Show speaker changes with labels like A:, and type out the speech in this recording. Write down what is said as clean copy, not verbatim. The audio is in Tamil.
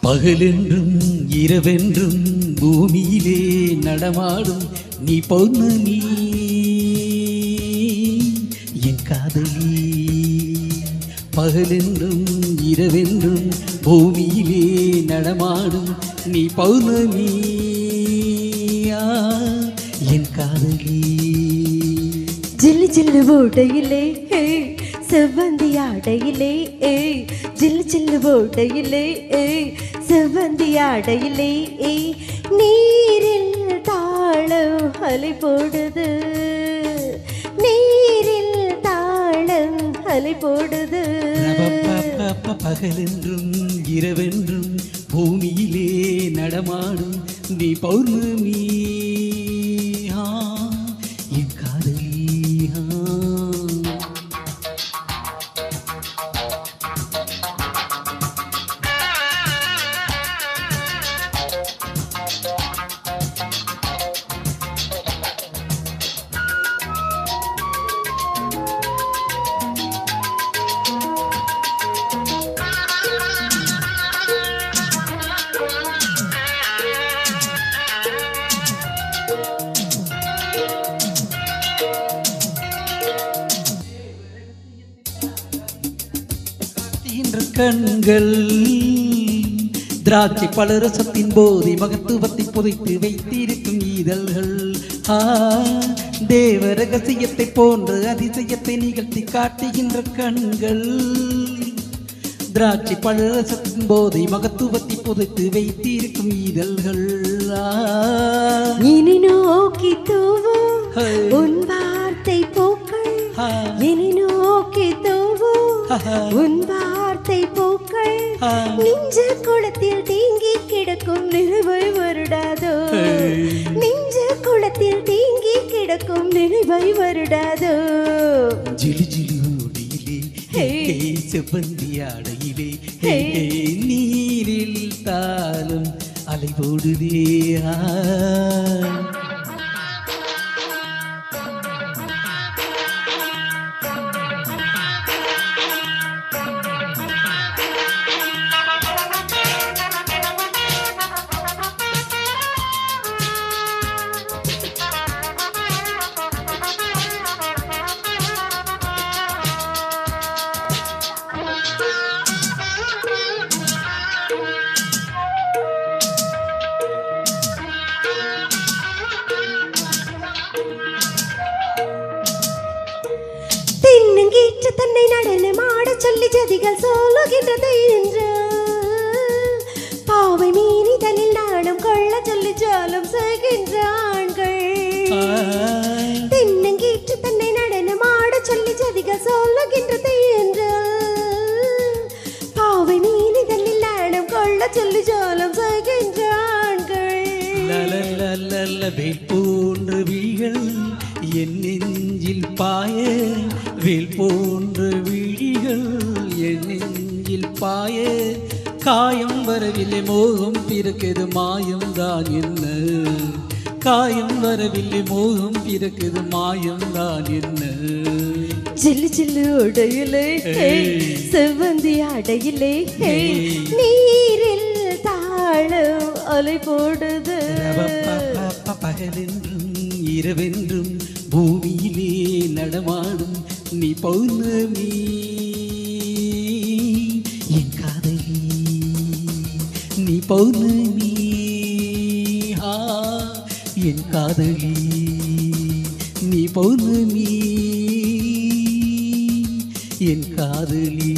A: பகலென்றும் இரவென்றும் பூமியிலே நடமாடும் நீ பௌர்ணமி என் காதலி. பகலென்றும் இரவென்றும் பூமியிலே நடமாடும் நீ பௌர்ணமி என் காதலி.
B: ஜில்லு ஜில்லு ஓடையிலே செவ்வந்தி ஆடையிலே ஜில்லு ஜில்லு ஓடையிலே செவ்வந்தி ஆடையிலே நீரில் தாளம் அலை போடுது, நீரில் தாளம் அலை போடுது.
A: பகலென்றும் இரவென்றும் பூமியிலே நடமாடும் நீ பௌர்ணமி என் காதலி. கண்கள் திராட்சை பலரசத்தின் போதை மகத்துவத்தை புதைத்து வைத்திருக்கும் இதழ்கள் தேவ ரகசியத்தை போன்ற அதிசயத்தை நிகழ்த்தி காட்டுகின்ற கண்கள். திராட்சை பலரசத்தின் போதை மகத்துவத்தை புதைத்து வைத்திருக்கும் இதழ்கள்.
B: இனி நோக்கி தூவும் உன் வார்த்தை பூக்கள், இனி நோக்கி தூவும் உன் வார்த்தை பூக்கள். நெஞ்ச குளத்தில் தேங்கி கிடக்கும் நினைவை வருடாதோ, நெஞ்ச குளத்தில் தேங்கி கிடக்கும் நினைவை வருடாதோ.
A: ஜிலு ஜிலு ஓடியிலே செவ்வந்தி ஆடையிலே நீரில் தாளம் அலை போடுதே.
B: தென்னங்கீற்று தன்னை நடனமாட சொல்லி ஜதிகள் சொல்லுகின்றது என்று பாவை மீறிதலில் நாணம் கொள்ள சொல்லி ஜாலம் செய்கின்ற ஆண்கள். தென்னங்கீற்று தன்னை நடனமாட சொல்லி ஜதிகள் சொல்லுகின்றது என்று பாவை மீறிதலில் நாணம் கொள்ள சொல்லி ஜாலம் செய்கின்ற ஆண்கள்.
A: வேல் போன்ற விழிகள் என் நெஞ்சில் பாய, வேல் போன்ற விழிகள் என் நெஞ்சில் பாய. காயம் வரவில்லை மோகம் பிறக்குது மாயம் தான் என்ன, காயம் வரவில்லை மோகம் பிறக்குது மாயம் தான் என்ன.
B: ஜில்லு ஜில்லு உடையிலே செவ்வந்தி அடையிலே நீரில் தாளம் அலை போடுது.
A: பகலென்றும் இரவென்றும் பூமியிலே நடமாடும் நீ பௌர்ணமி என் காதலி. நீ பௌர்ணமி என் காதலி. நீ பௌர்ணமி என் காதலி.